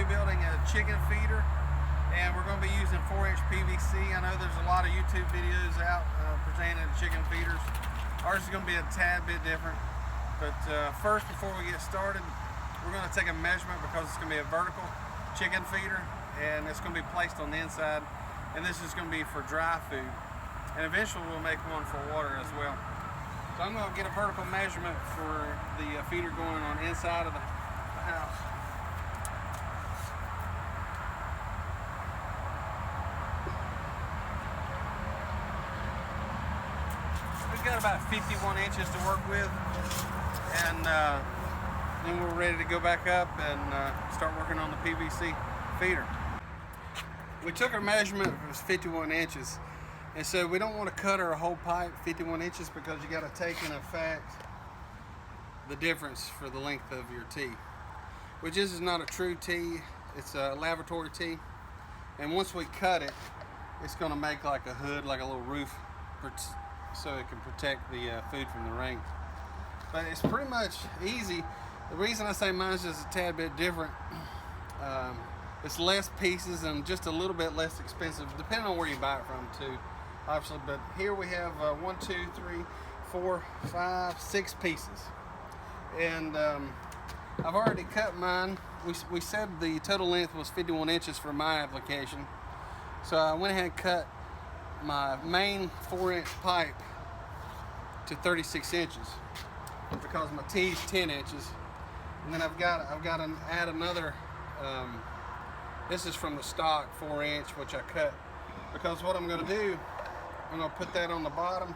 be building a chicken feeder, and we're going to be using 4-inch PVC. I know there's a lot of YouTube videos out pertaining to chicken feeders. Ours is going to be a tad bit different. But first, before we get started, we're going to take a measurement because it's going to be a vertical chicken feeder, and it's going to be placed on the inside. And this is going to be for dry food. And eventually we'll make one for water as well. So I'm going to get a vertical measurement for the feeder going on the inside of the house. We've got about 51 inches to work with, and then we're ready to go back up and start working on the PVC feeder. We took our measurement, it was 51 inches, and so we don't want to cut our whole pipe 51 inches because you got to take into effect the difference for the length of your T, which is not a true T, it's a laboratory T, and once we cut it, it's going to make like a hood, like a little roof, so it can protect the food from the rain. But it's pretty much easy. The reason I say mine's just a tad bit different, it's less pieces and just a little bit less expensive, depending on where you buy it from too, obviously. But here we have 1, 2, 3, 4, 5, 6 pieces, and I've already cut mine. We said the total length was 51 inches for my application, so I went ahead and cut my main 4-inch pipe to 36 inches because my T is 10 inches, and then I've got to add another. This is from the stock 4-inch, which I cut, because what I'm going to do, I'm going to put that on the bottom,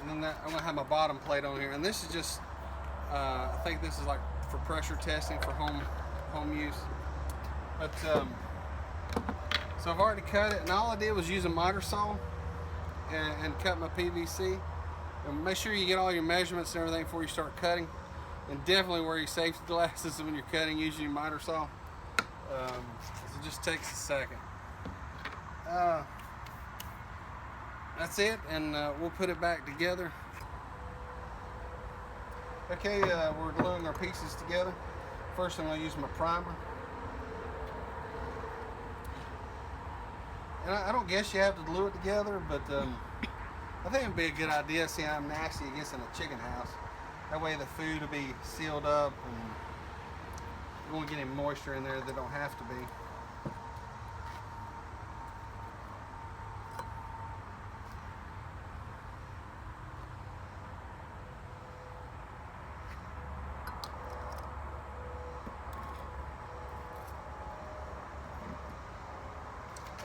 and then I'm going to have my bottom plate on here. And this is just, I think this is like for pressure testing for home use. But so I've already cut it, and all I did was use a miter saw and cut my PVC. And make sure you get all your measurements and everything before you start cutting, and definitely wear your safety glasses when you're cutting using your miter saw. It just takes a second. That's it, and we'll put it back together. Okay, we're gluing our pieces together. First, I'm going to use my primer. And I don't guess you have to glue it together, but I think it'd be a good idea, seeing I'm nasty against in a chicken house. That way the food will be sealed up and you won't get any moisture in there that don't have to be.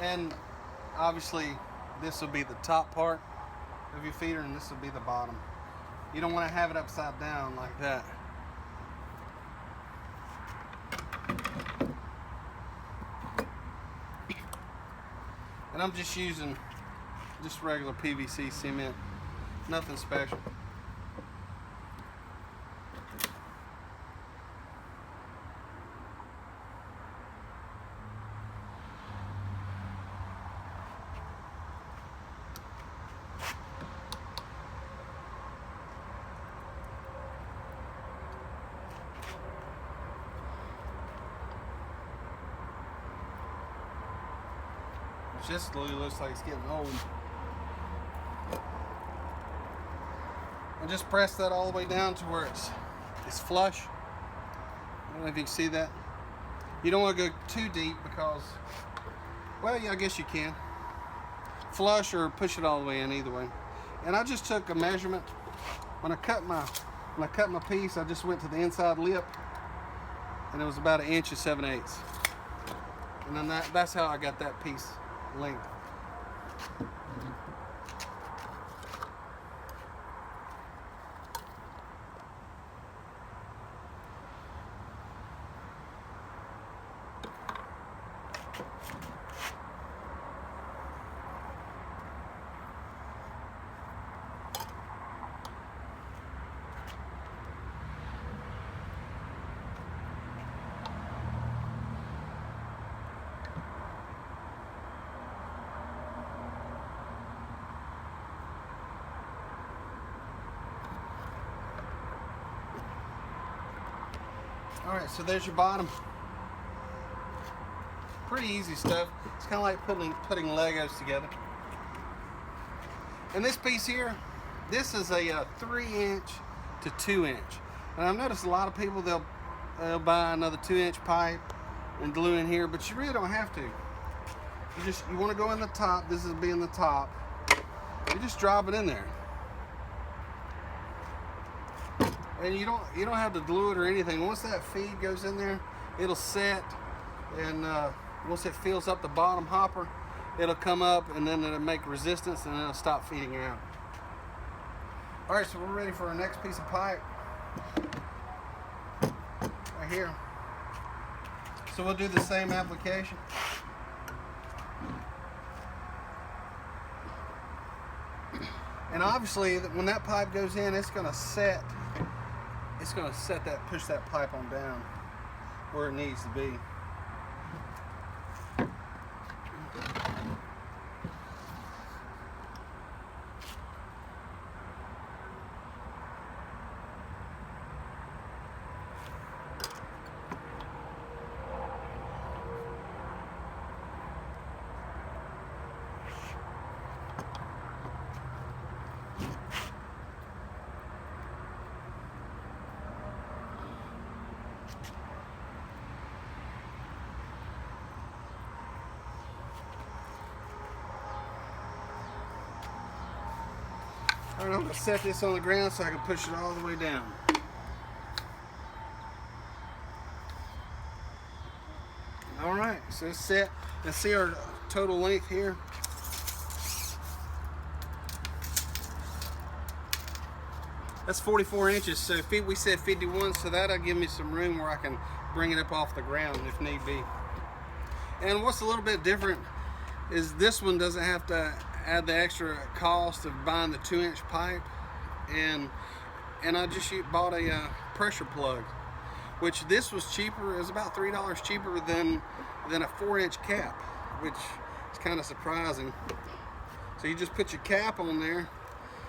And obviously this will be the top part of your feeder, and this will be the bottom. You don't want to have it upside down like that. And I'm just using just regular PVC cement, nothing special. This glue looks like it's getting old. And just press that all the way down to where it's flush. I don't know if you can see that. You don't want to go too deep because, well, yeah, I guess you can. Flush or push it all the way in, either way. And I just took a measurement. When I cut my piece, I just went to the inside lip, and it was about 1 inch and 7/8. And then that's how I got that piece length. All right, so there's your bottom. pretty easy stuff. It's kind of like putting Legos together. And this piece here, this is a 3-inch to 2-inch. And I've noticed a lot of people, they'll buy another 2-inch pipe and glue in here, but you really don't have to. You want to go in the top. This is being the top. You just drop it in there, and you don't have to glue it or anything. Once that feed goes in there, it'll set, and once it fills up the bottom hopper, it'll come up, and then it'll make resistance, and then it'll stop feeding you out. All right, so we're ready for our next piece of pipe right here. So we'll do the same application. And obviously, when that pipe goes in, it's going to set that, push that pipe on down where it needs to be. All right, I'm going to set this on the ground so I can push it all the way down. All right, so it's set. Let's see our total length here. That's 44 inches, so we said 51, so that'll give me some room where I can bring it up off the ground if need be. And what's a little bit different is this one doesn't have to add the extra cost of buying the 2-inch pipe, and I just bought a pressure plug, which this was cheaper. It was about $3 cheaper than a 4-inch cap, which is kind of surprising. So you just put your cap on there,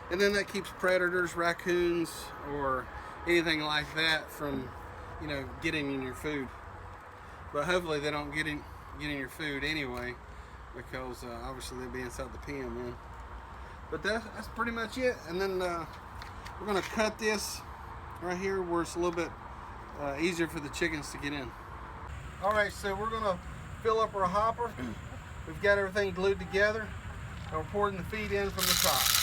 and then that keeps predators, raccoons, or anything like that from, getting in your food. But hopefully they don't get in your food anyway, because obviously they'll be inside the pen then. But that's pretty much it. And then we're going to cut this right here where it's a little bit easier for the chickens to get in. All right, so we're going to fill up our hopper. We've got everything glued together, and we're pouring the feed in from the top.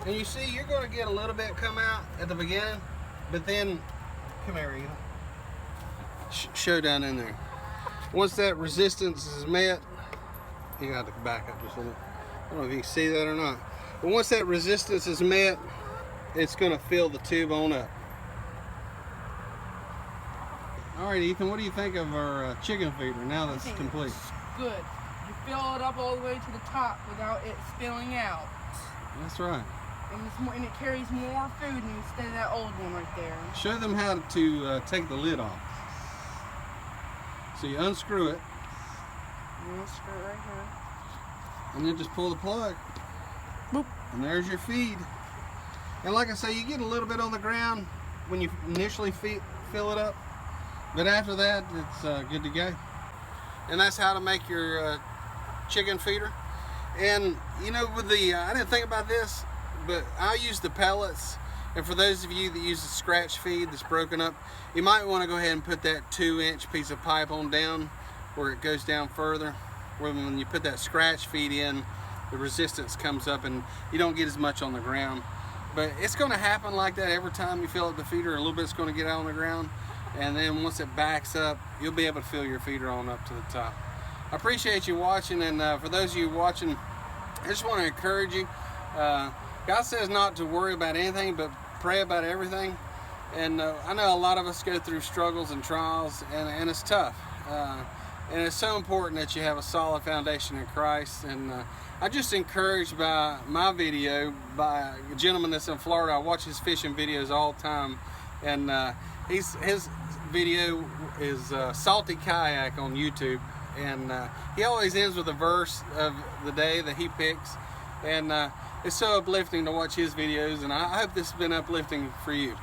And you see, you're going to get a little bit come out at the beginning, but then, come here, Eva. Show down in there. Once that resistance is met, you got to back up just a little. I don't know if you can see that or not. But once that resistance is met, it's going to fill the tube on up. All right, Ethan, what do you think of our chicken feeder now that's complete? It's good. You fill it up all the way to the top without it spilling out. That's right. And it carries more food instead of that old one right there. Show them how to take the lid off. So you unscrew it. You unscrew it right here. And then just pull the plug. Boop. And there's your feed. And like I say, you get a little bit on the ground when you initially fill it up. But after that, it's good to go. And that's how to make your chicken feeder. And with the, I didn't think about this, but I use the pellets. And for those of you that use the scratch feed that's broken up, you might want to go ahead and put that 2-inch piece of pipe on down where it goes down further. Where when you put that scratch feed in, the resistance comes up and you don't get as much on the ground. But it's going to happen like that every time you fill up the feeder. A little bit's going to get out on the ground. And then once it backs up, you'll be able to fill your feeder on up to the top. I appreciate you watching, and for those of you watching, I just want to encourage you. God says not to worry about anything, but pray about everything. And I know a lot of us go through struggles and trials, and it's tough. And it's so important that you have a solid foundation in Christ. And I'm just encouraged by my video by a gentleman that's in Florida. I watch his fishing videos all the time, and his video is Salty Kayak on YouTube, and he always ends with a verse of the day that he picks, and it's so uplifting to watch his videos, and I hope this has been uplifting for you.